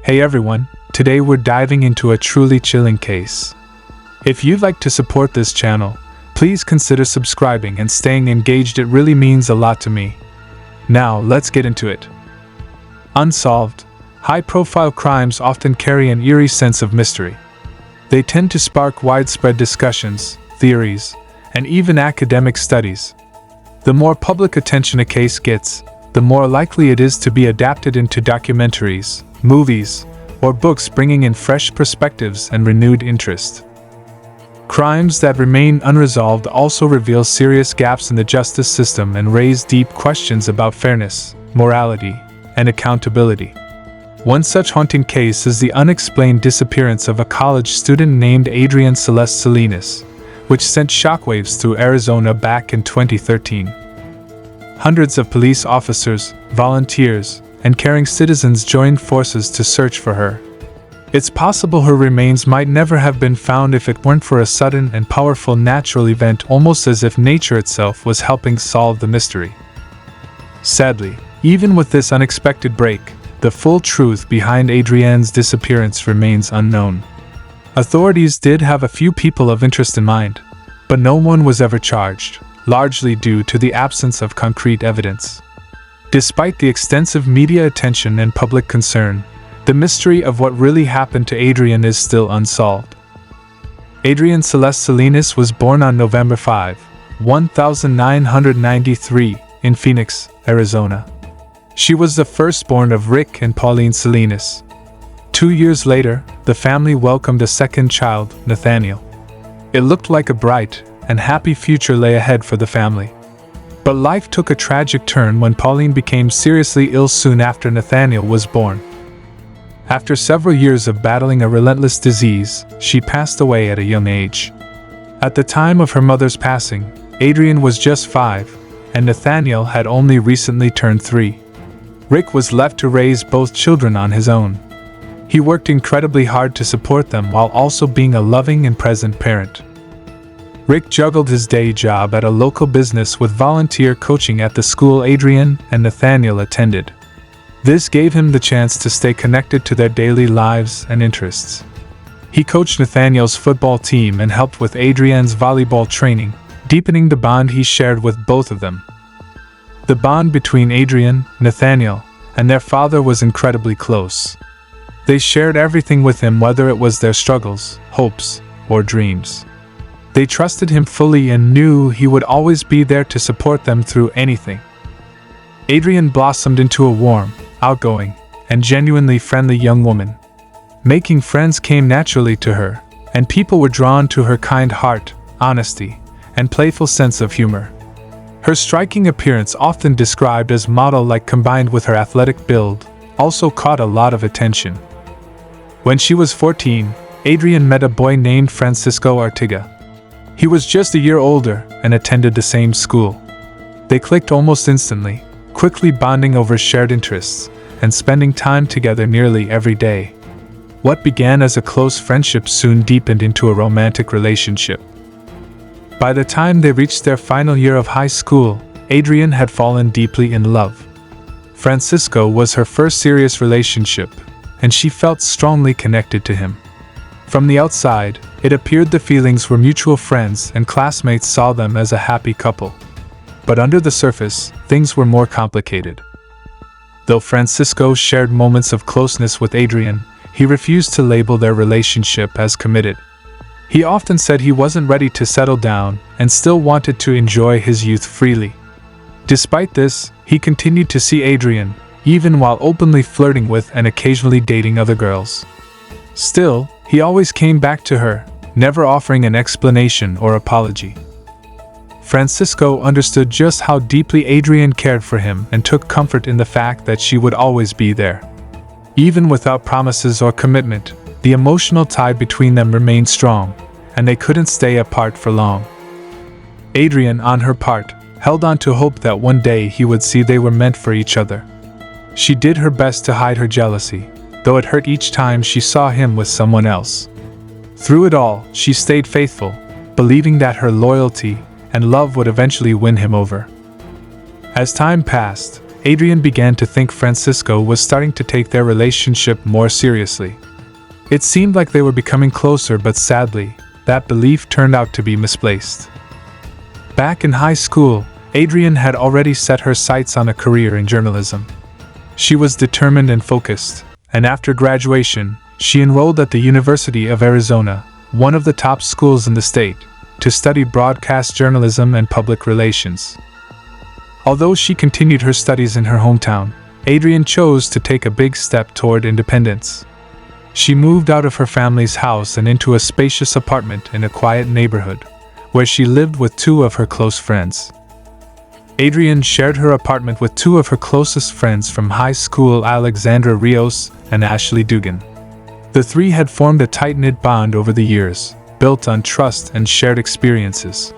Hey everyone, today we're diving into a truly chilling case. If you'd like to support this channel, please consider subscribing and staying engaged. It really means a lot to me. Now, let's get into it. Unsolved, high-profile crimes often carry an eerie sense of mystery. They tend to spark widespread discussions, theories, and even academic studies. The more public attention a case gets, the more likely it is to be adapted into documentaries, movies, or books, bringing in fresh perspectives and renewed interest. Crimes that remain unresolved also reveal serious gaps in the justice system and raise deep questions about fairness, morality, and accountability. One such haunting case is the unexplained disappearance of a college student named Adrienne Celeste Salinas, which sent shockwaves through Arizona back in 2013. Hundreds of police officers, volunteers, and caring citizens joined forces to search for her. It's possible her remains might never have been found if it weren't for a sudden and powerful natural event, almost as if nature itself was helping solve the mystery. Sadly, even with this unexpected break, the full truth behind Adrienne's disappearance remains unknown. Authorities did have a few people of interest in mind, but no one was ever charged, largely due to the absence of concrete evidence. Despite the extensive media attention and public concern, the mystery of what really happened to Adrienne is still unsolved. Adrienne Celeste Salinas was born on November 5, 1993, in Phoenix, Arizona. She was the firstborn of Rick and Pauline Salinas. 2 years later, the family welcomed a second child, Nathaniel. It looked like a bright and happy future lay ahead for the family. But life took a tragic turn when Pauline became seriously ill soon after Nathaniel was born. After several years of battling a relentless disease, she passed away at a young age. At the time of her mother's passing, Adrienne was just 5, and Nathaniel had only recently turned 3. Rick was left to raise both children on his own. He worked incredibly hard to support them while also being a loving and present parent. Rick juggled his day job at a local business with volunteer coaching at the school Adrienne and Nathaniel attended. This gave him the chance to stay connected to their daily lives and interests. He coached Nathaniel's football team and helped with Adrienne's volleyball training, deepening the bond he shared with both of them. The bond between Adrienne, Nathaniel, and their father was incredibly close. They shared everything with him, whether it was their struggles, hopes, or dreams. They trusted him fully and knew he would always be there to support them through anything. Adrienne blossomed into a warm, outgoing, and genuinely friendly young woman. Making friends came naturally to her, and people were drawn to her kind heart, honesty, and playful sense of humor. Her striking appearance, often described as model-like combined with her athletic build, also caught a lot of attention. When she was 14, Adrienne met a boy named Francisco Artiga. He was just a year older and attended the same school. They clicked almost instantly, quickly bonding over shared interests and spending time together nearly every day. What began as a close friendship soon deepened into a romantic relationship. By the time they reached their final year of high school, Adrienne had fallen deeply in love. Francisco was her first serious relationship, and she felt strongly connected to him. From the outside, it appeared the feelings were mutual. Friends and classmates saw them as a happy couple. But under the surface, things were more complicated. Though Francisco shared moments of closeness with Adrienne, he refused to label their relationship as committed. He often said he wasn't ready to settle down and still wanted to enjoy his youth freely. Despite this, he continued to see Adrienne, even while openly flirting with and occasionally dating other girls. Still, he always came back to her, never offering an explanation or apology. Francisco understood just how deeply Adrienne cared for him and took comfort in the fact that she would always be there. Even without promises or commitment, the emotional tie between them remained strong, and they couldn't stay apart for long. Adrienne, on her part, held on to hope that one day he would see they were meant for each other. She did her best to hide her jealousy, though it hurt each time she saw him with someone else. Through it all, she stayed faithful, believing that her loyalty and love would eventually win him over. As time passed, Adrian began to think Francisco was starting to take their relationship more seriously. It seemed like they were becoming closer, but sadly, that belief turned out to be misplaced. Back in high school, Adrian had already set her sights on a career in journalism. She was determined and focused, and after graduation, she enrolled at the University of Arizona, one of the top schools in the state, to study broadcast journalism and public relations. Although she continued her studies in her hometown, Adrian chose to take a big step toward independence. She moved out of her family's house and into a spacious apartment in a quiet neighborhood, where she lived with two of her close friends. Adrian shared her apartment with two of her closest friends from high school, Alexandra Rios and Ashley Dugan. The three had formed a tight-knit bond over the years, built on trust and shared experiences.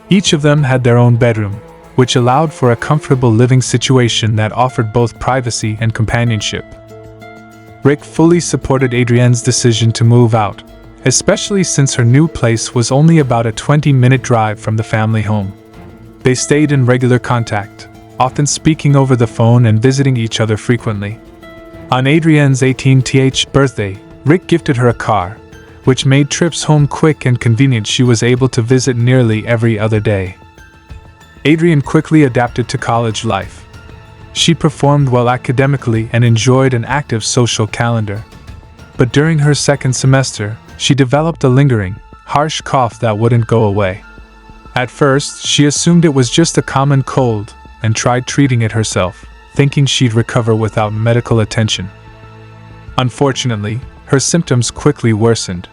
Each of them had their own bedroom, which allowed for a comfortable living situation that offered both privacy and companionship. Rick fully supported Adrienne's decision to move out, especially since her new place was only about a 20-minute drive from the family home. They stayed in regular contact, often speaking over the phone and visiting each other frequently. On Adrienne's 18th birthday, Rick gifted her a car, which made trips home quick and convenient. She was able to visit nearly every other day. Adrienne quickly adapted to college life. She performed well academically and enjoyed an active social calendar. But during her second semester, she developed a lingering, harsh cough that wouldn't go away. At first, she assumed it was just a common cold and tried treating it herself, thinking she'd recover without medical attention. Unfortunately, her symptoms quickly worsened.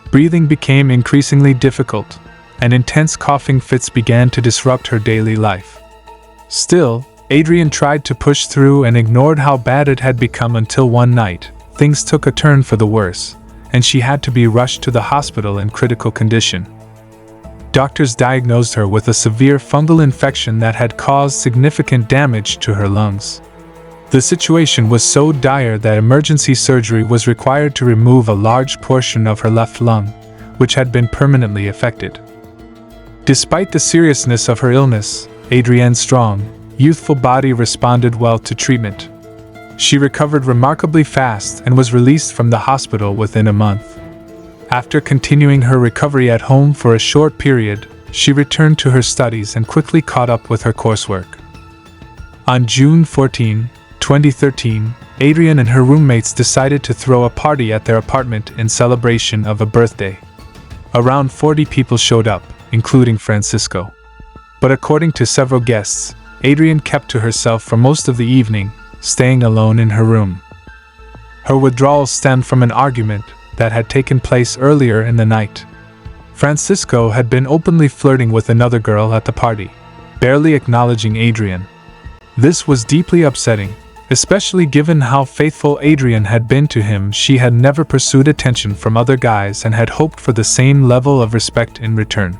Breathing became increasingly difficult, and intense coughing fits began to disrupt her daily life. Still, Adrienne tried to push through and ignored how bad it had become until one night, things took a turn for the worse, and she had to be rushed to the hospital in critical condition. Doctors diagnosed her with a severe fungal infection that had caused significant damage to her lungs. The situation was so dire that emergency surgery was required to remove a large portion of her left lung, which had been permanently affected. Despite the seriousness of her illness, Adrienne's strong, youthful body responded well to treatment. She recovered remarkably fast and was released from the hospital within a month. After continuing her recovery at home for a short period, she returned to her studies and quickly caught up with her coursework. On June 14, 2013, Adrienne and her roommates decided to throw a party at their apartment in celebration of a birthday. Around 40 people showed up, including Francisco. But according to several guests, Adrienne kept to herself for most of the evening, staying alone in her room. Her withdrawal stemmed from an argument that had taken place earlier in the night. Francisco had been openly flirting with another girl at the party, barely acknowledging Adrienne. This was deeply upsetting, especially given how faithful Adrienne had been to him. She had never pursued attention from other guys and had hoped for the same level of respect in return.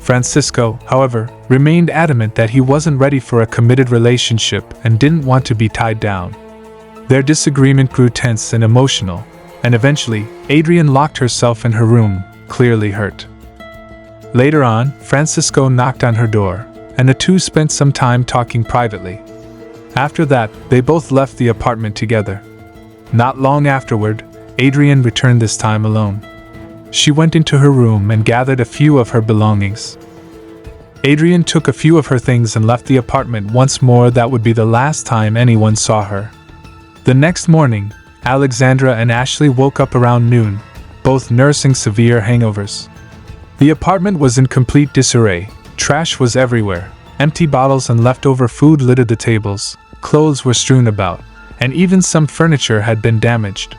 Francisco, however, remained adamant that he wasn't ready for a committed relationship and didn't want to be tied down. Their disagreement grew tense and emotional, and eventually, Adrienne locked herself in her room, clearly hurt. Later on, Francisco knocked on her door, and the two spent some time talking privately. After that, they both left the apartment together. Not long afterward, Adrienne returned, this time alone. She went into her room and gathered a few of her belongings. Adrienne took a few of her things and left the apartment once more. That would be the last time anyone saw her. The next morning, Alexandra and Ashley woke up around noon, both nursing severe hangovers. The apartment was in complete disarray. Trash was everywhere. Empty bottles and leftover food littered the tables, clothes were strewn about, and even some furniture had been damaged.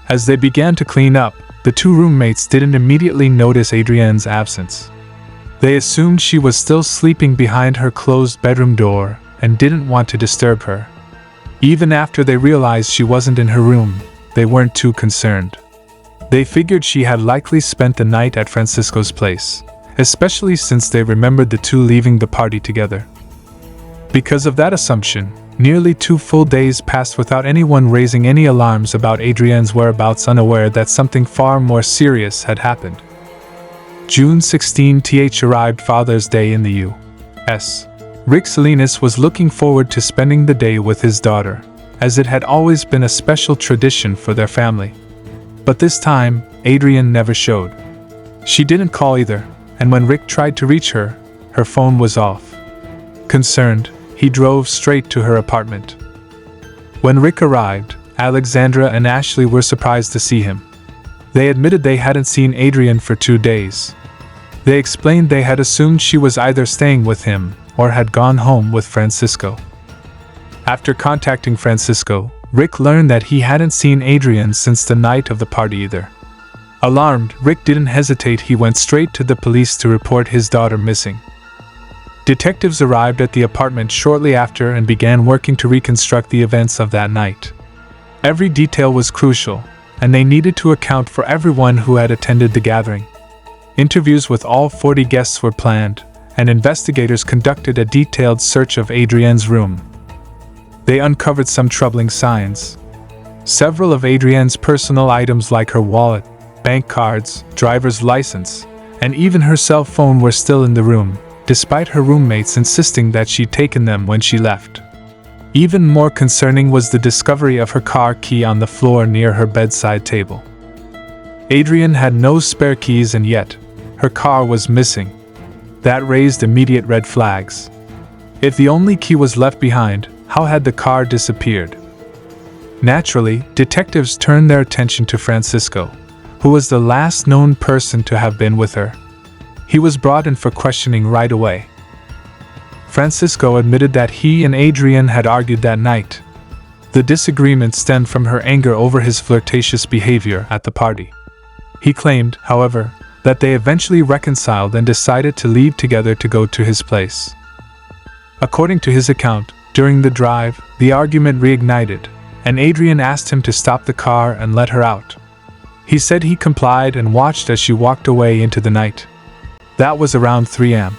As they began to clean up, the two roommates didn't immediately notice Adrienne's absence. They assumed she was still sleeping behind her closed bedroom door and didn't want to disturb her. Even after they realized she wasn't in her room, they weren't too concerned. They figured she had likely spent the night at Francisco's place, especially since they remembered the two leaving the party together. Because of that assumption, nearly 2 full days passed without anyone raising any alarms about Adrienne's whereabouts, unaware that something far more serious had happened. June 16th arrived, Father's Day in the U.S. Rick Salinas was looking forward to spending the day with his daughter, as it had always been a special tradition for their family. But this time, Adrienne never showed. She didn't call either, and when Rick tried to reach her, her phone was off. Concerned, he drove straight to her apartment. When Rick arrived, Alexandra and Ashley were surprised to see him. They admitted they hadn't seen Adrienne for 2 days. They explained they had assumed she was either staying with him or had gone home with Francisco. After contacting Francisco, Rick learned that he hadn't seen Adrienne since the night of the party either. Alarmed, Rick didn't hesitate. He went straight to the police to report his daughter missing. Detectives arrived at the apartment shortly after and began working to reconstruct the events of that night. Every detail was crucial, and they needed to account for everyone who had attended the gathering. Interviews with all 40 guests were planned, and investigators conducted a detailed search of Adrienne's room. They uncovered some troubling signs. Several of Adrienne's personal items like her wallet, bank cards, driver's license, and even her cell phone were still in the room, despite her roommates insisting that she'd taken them when she left. Even more concerning was the discovery of her car key on the floor near her bedside table. Adrienne had no spare keys, and yet, her car was missing. That raised immediate red flags. If the only key was left behind, how had the car disappeared? Naturally, detectives turned their attention to Francisco, who was the last known person to have been with her. He was brought in for questioning right away. Francisco admitted that he and Adrienne had argued that night. The disagreement stemmed from her anger over his flirtatious behavior at the party. He claimed, however, that they eventually reconciled and decided to leave together to go to his place. According to his account, during the drive, the argument reignited, and Adrienne asked him to stop the car and let her out. He said he complied and watched as she walked away into the night. That was around 3 a.m.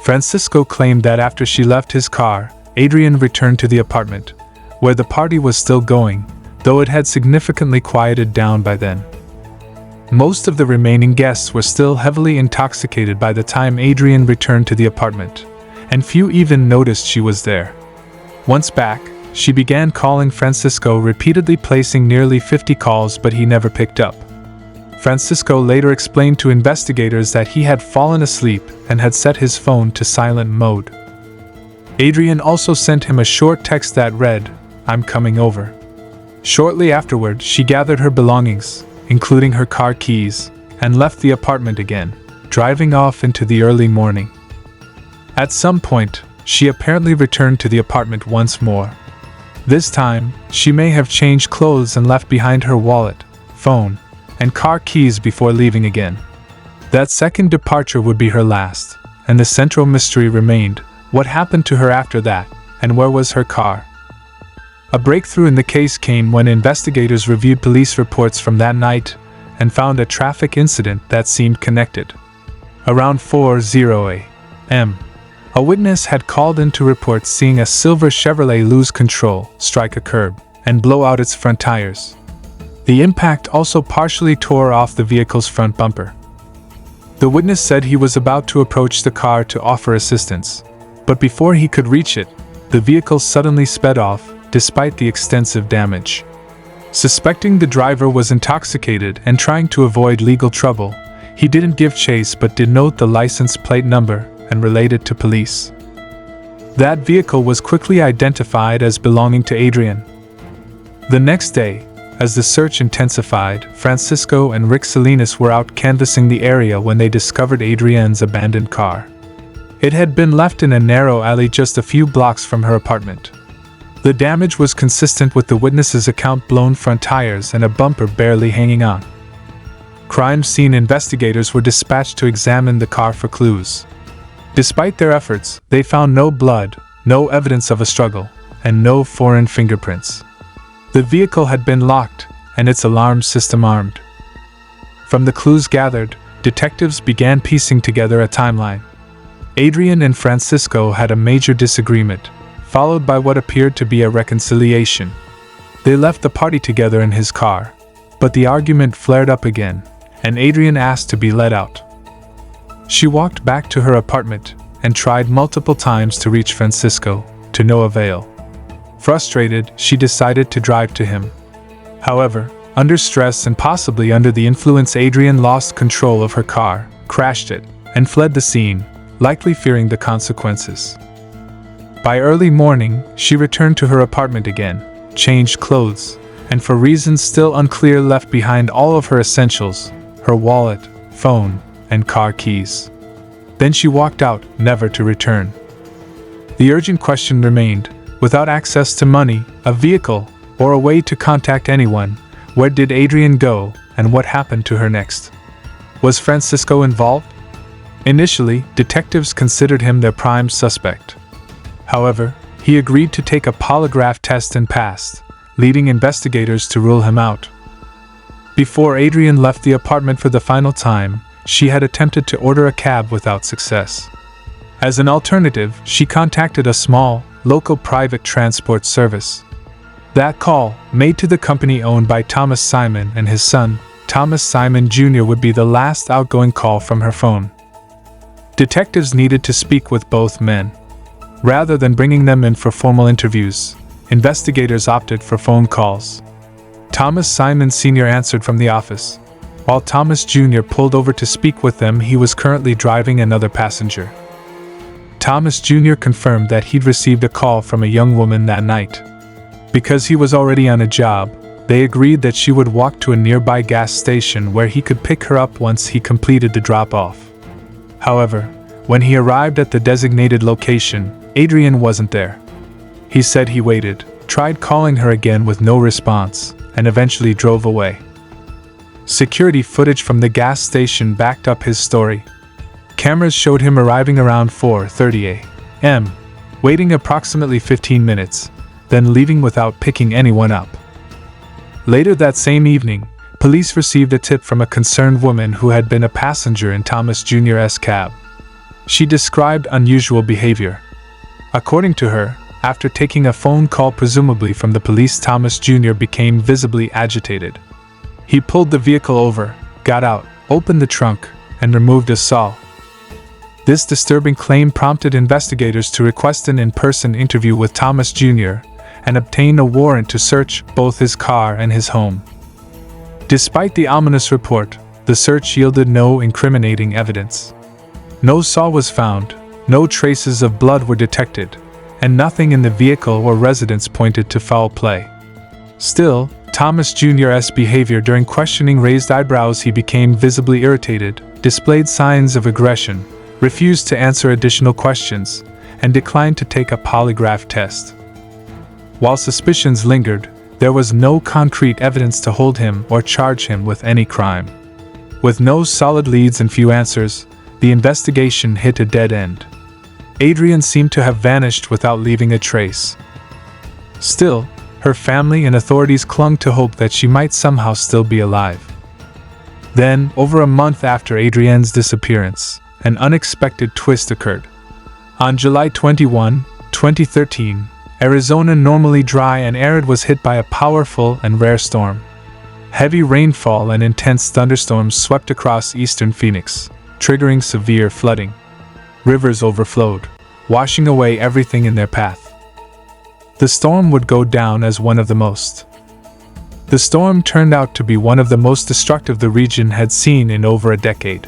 Francisco claimed that after she left his car, Adrienne returned to the apartment, where the party was still going, though it had significantly quieted down by then. Most of the remaining guests were still heavily intoxicated by the time Adrienne returned to the apartment, and few even noticed she was there. Once back, she began calling Francisco, repeatedly placing nearly 50 calls, but he never picked up. Francisco later explained to investigators that he had fallen asleep and had set his phone to silent mode. Adrienne also sent him a short text that read, "I'm coming over." Shortly afterward, she gathered her belongings, including her car keys, and left the apartment again, driving off into the early morning. At some point, she apparently returned to the apartment once more. This time, she may have changed clothes and left behind her wallet, phone, and car keys before leaving again. That second departure would be her last, and the central mystery remained: what happened to her after that, and where was her car? A breakthrough in the case came when investigators reviewed police reports from that night and found a traffic incident that seemed connected. Around 4:00 a.m., a witness had called in to report seeing a silver Chevrolet lose control, strike a curb, and blow out its front tires. The impact also partially tore off the vehicle's front bumper. The witness said he was about to approach the car to offer assistance, but before he could reach it, the vehicle suddenly sped off, despite the extensive damage. Suspecting the driver was intoxicated and trying to avoid legal trouble, he didn't give chase but did note the license plate number and relate it to police. That vehicle was quickly identified as belonging to Adrienne. The next day, as the search intensified, Francisco and Rick Salinas were out canvassing the area when they discovered Adrienne's abandoned car. It had been left in a narrow alley just a few blocks from her apartment. The damage was consistent with the witness's account: blown front tires and a bumper barely hanging on. Crime scene investigators were dispatched to examine the car for clues. Despite their efforts, they found no blood, no evidence of a struggle, and no foreign fingerprints. The vehicle had been locked, and its alarm system armed. From the clues gathered, detectives began piecing together a timeline. Adrienne and Francisco had a major disagreement, followed by what appeared to be a reconciliation. They left the party together in his car, but the argument flared up again, and Adrienne asked to be let out. She walked back to her apartment, and tried multiple times to reach Francisco, to no avail. Frustrated, she decided to drive to him. However, under stress and possibly under the influence, Adrienne lost control of her car, crashed it, and fled the scene, likely fearing the consequences. By early morning, she returned to her apartment again, changed clothes, and for reasons still unclear left behind all of her essentials, her wallet, phone, and car keys. Then she walked out, never to return. The urgent question remained: without access to money, a vehicle, or a way to contact anyone, where did Adrienne go, and what happened to her next? Was Francisco involved? Initially, detectives considered him their prime suspect. However, he agreed to take a polygraph test and passed, leading investigators to rule him out. Before Adrienne left the apartment for the final time, she had attempted to order a cab without success. As an alternative, she contacted a small, local private transport service. That call, made to the company owned by Thomas Simon and his son, Thomas Simon Jr., would be the last outgoing call from her phone. Detectives needed to speak with both men. Rather than bringing them in for formal interviews, investigators opted for phone calls. Thomas Simon Sr. answered from the office. While Thomas Jr. pulled over to speak with them, he was currently driving another passenger. Thomas Jr. confirmed that he'd received a call from a young woman that night. Because he was already on a job, they agreed that she would walk to a nearby gas station where he could pick her up once he completed the drop-off. However, when he arrived at the designated location, Adrienne wasn't there. He said he waited, tried calling her again with no response, and eventually drove away. Security footage from the gas station backed up his story. Cameras showed him arriving around 4:30 a.m., waiting approximately 15 minutes, then leaving without picking anyone up. Later that same evening, police received a tip from a concerned woman who had been a passenger in Thomas Jr.'s cab. She described unusual behavior. According to her, after taking a phone call presumably from the police, Thomas Jr. became visibly agitated. He pulled the vehicle over, got out, opened the trunk, and removed a saw. This disturbing claim prompted investigators to request an in-person interview with Thomas Jr. and obtain a warrant to search both his car and his home. Despite the ominous report, the search yielded no incriminating evidence. No saw was found, no traces of blood were detected, and nothing in the vehicle or residence pointed to foul play. Still, Thomas Jr.'s behavior during questioning raised eyebrows. He became visibly irritated, displayed signs of aggression, refused to answer additional questions, and declined to take a polygraph test. While suspicions lingered, there was no concrete evidence to hold him or charge him with any crime. With no solid leads and few answers, the investigation hit a dead end. Adrienne seemed to have vanished without leaving a trace. Still, her family and authorities clung to hope that she might somehow still be alive. Then, over a month after Adrienne's disappearance, an unexpected twist occurred. On July 21, 2013, Arizona, normally dry and arid, was hit by a powerful and rare storm. Heavy rainfall and intense thunderstorms swept across eastern Phoenix, triggering severe flooding. Rivers overflowed, washing away everything in their path. The storm would go down as one of the most. The storm turned out to be one of the most destructive the region had seen in over a decade.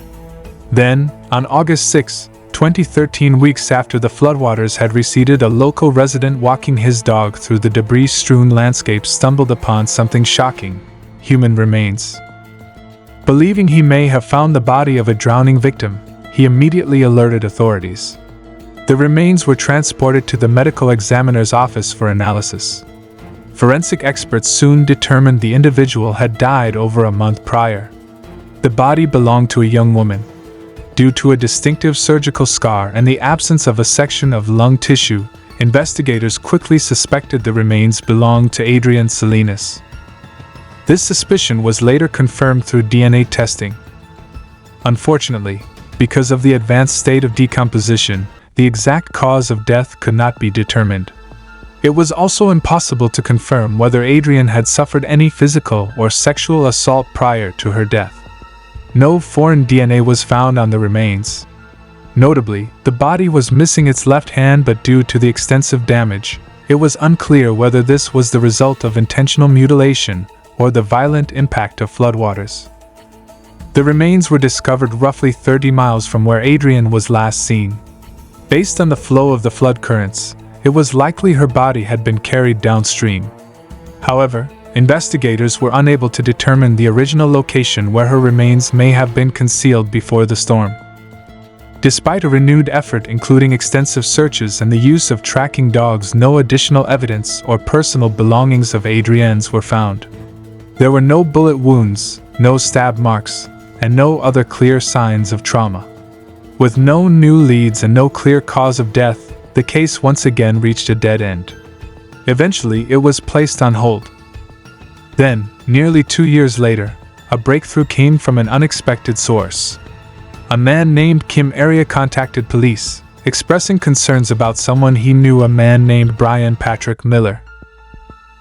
Then, on August 6, 2013, weeks after the floodwaters had receded, a local resident walking his dog through the debris-strewn landscape stumbled upon something shocking: human remains. Believing he may have found the body of a drowning victim, he immediately alerted authorities. The remains were transported to the medical examiner's office for analysis. Forensic experts soon determined the individual had died over a month prior. The body belonged to a young woman. Due to a distinctive surgical scar and the absence of a section of lung tissue, investigators quickly suspected the remains belonged to Adrienne Salinas. This suspicion was later confirmed through DNA testing. Unfortunately, because of the advanced state of decomposition, the exact cause of death could not be determined. It was also impossible to confirm whether Adrienne had suffered any physical or sexual assault prior to her death. No foreign DNA was found on the remains. Notably, the body was missing its left hand, but due to the extensive damage, it was unclear whether this was the result of intentional mutilation or the violent impact of floodwaters. The remains were discovered roughly 30 miles from where Adrienne was last seen. Based on the flow of the flood currents, it was likely her body had been carried downstream. However, investigators were unable to determine the original location where her remains may have been concealed before the storm. Despite a renewed effort including extensive searches and the use of tracking dogs, no additional evidence or personal belongings of Adrienne's were found. There were no bullet wounds, no stab marks, and no other clear signs of trauma. With no new leads and no clear cause of death, the case once again reached a dead end. Eventually, it was placed on hold. Then, nearly 2 years later, a breakthrough came from an unexpected source. A man named Kim Area contacted police, expressing concerns about someone he knew, a man named Brian Patrick Miller.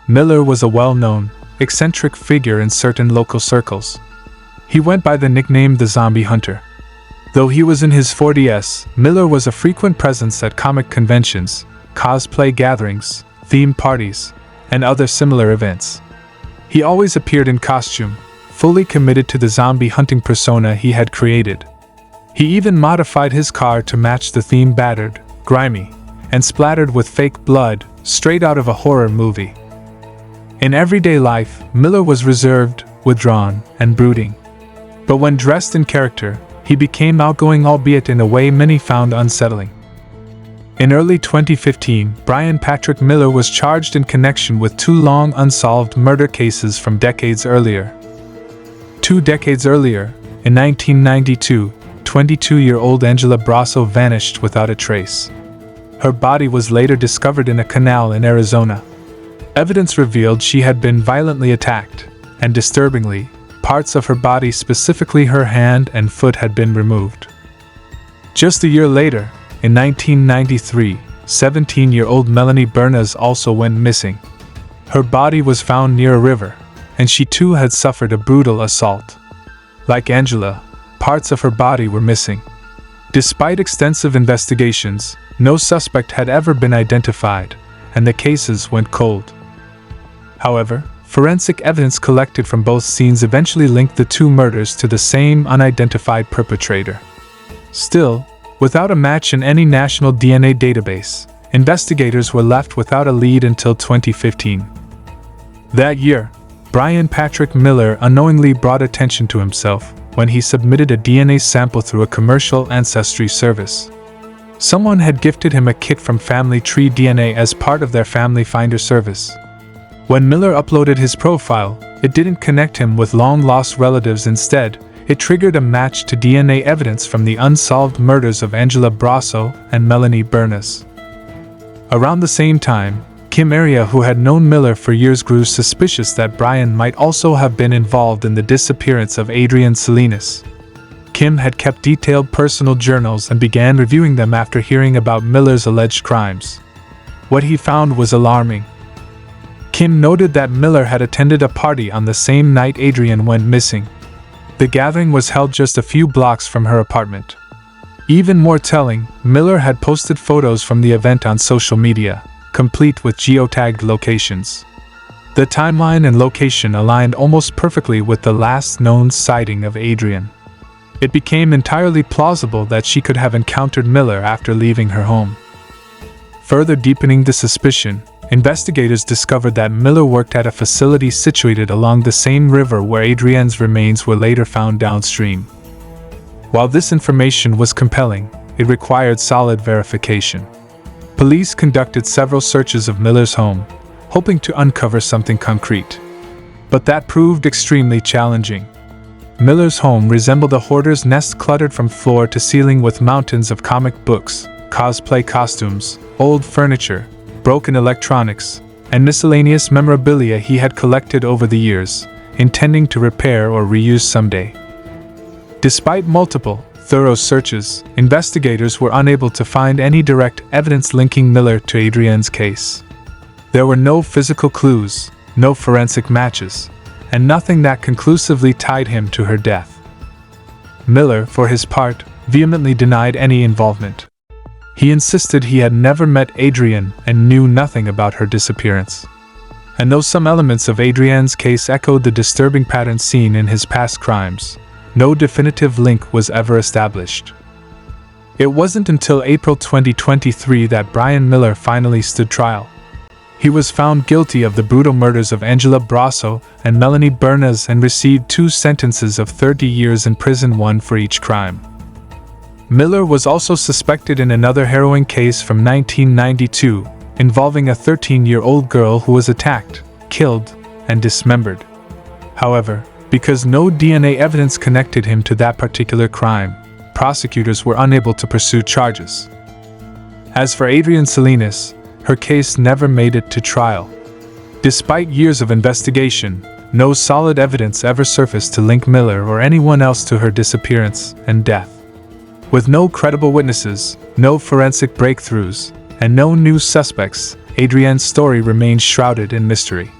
Miller was a well-known, eccentric figure in certain local circles. He went by the nickname the Zombie Hunter. Though he was in his 40s, Miller was a frequent presence at comic conventions, cosplay gatherings, theme parties, and other similar events. He always appeared in costume, fully committed to the zombie hunting persona he had created. He even modified his car to match the theme, battered, grimy, and splattered with fake blood, straight out of a horror movie. In everyday life, Miller was reserved, withdrawn, and brooding. But when dressed in character, he became outgoing, albeit in a way many found unsettling. In early 2015, Brian Patrick Miller was charged in connection with 2 long unsolved murder cases from decades earlier. 2 decades earlier, in 1992, 22-year-old Angela Brasso vanished without a trace. Her body was later discovered in a canal in Arizona. Evidence revealed she had been violently attacked, and disturbingly, parts of her body, specifically her hand and foot, had been removed. Just a year later, in 1993, 17-year-old Melanie Bernas also went missing. Her body was found near a river, and she too had suffered a brutal assault. Like Angela, parts of her body were missing. Despite extensive investigations, no suspect had ever been identified, and the cases went cold. However, forensic evidence collected from both scenes eventually linked the 2 murders to the same unidentified perpetrator. Still, without a match in any national DNA database, investigators were left without a lead until 2015. That year, Brian Patrick Miller unknowingly brought attention to himself when he submitted a DNA sample through a commercial ancestry service. Someone had gifted him a kit from Family Tree DNA as part of their Family Finder service. When Miller uploaded his profile, it didn't connect him with long-lost relatives. Instead, it triggered a match to DNA evidence from the unsolved murders of Angela Brasso and Melanie Bernas. Around the same time, Kim Area, who had known Miller for years, grew suspicious that Brian might also have been involved in the disappearance of Adrienne Salinas. Kim had kept detailed personal journals and began reviewing them after hearing about Miller's alleged crimes. What he found was alarming. Kim noted that Miller had attended a party on the same night Adrienne went missing. The gathering was held just a few blocks from her apartment. Even more telling, Miller had posted photos from the event on social media, complete with geotagged locations. The timeline and location aligned almost perfectly with the last known sighting of Adrienne. It became entirely plausible that she could have encountered Miller after leaving her home. Further deepening the suspicion, investigators discovered that Miller worked at a facility situated along the same river where Adrienne's remains were later found downstream. While this information was compelling, it required solid verification. Police conducted several searches of Miller's home, hoping to uncover something concrete. But that proved extremely challenging. Miller's home resembled a hoarder's nest, cluttered from floor to ceiling with mountains of comic books, cosplay costumes, old furniture, broken electronics, and miscellaneous memorabilia he had collected over the years, intending to repair or reuse someday. Despite multiple, thorough searches, investigators were unable to find any direct evidence linking Miller to Adrienne's case. There were no physical clues, no forensic matches, and nothing that conclusively tied him to her death. Miller, for his part, vehemently denied any involvement. He insisted he had never met Adrienne and knew nothing about her disappearance. And though some elements of Adrienne's case echoed the disturbing patterns seen in his past crimes, no definitive link was ever established. It wasn't until April 2023 that Brian Miller finally stood trial. He was found guilty of the brutal murders of Angela Brasso and Melanie Bernas and received 2 sentences of 30 years in prison, 1 for each crime. Miller was also suspected in another harrowing case from 1992, involving a 13-year-old girl who was attacked, killed, and dismembered. However, because no DNA evidence connected him to that particular crime, prosecutors were unable to pursue charges. As for Adrienne Salinas, her case never made it to trial. Despite years of investigation, no solid evidence ever surfaced to link Miller or anyone else to her disappearance and death. With no credible witnesses, no forensic breakthroughs, and no new suspects, Adrienne's story remains shrouded in mystery.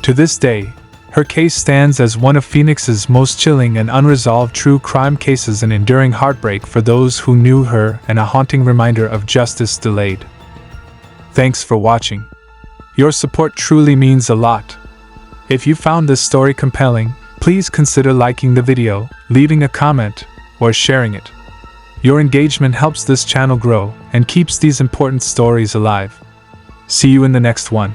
To this day, her case stands as one of Phoenix's most chilling and unresolved true crime cases, an enduring heartbreak for those who knew her and a haunting reminder of justice delayed. Thanks for watching. Your support truly means a lot. If you found this story compelling, please consider liking the video, leaving a comment, or sharing it. Your engagement helps this channel grow and keeps these important stories alive. See you in the next one.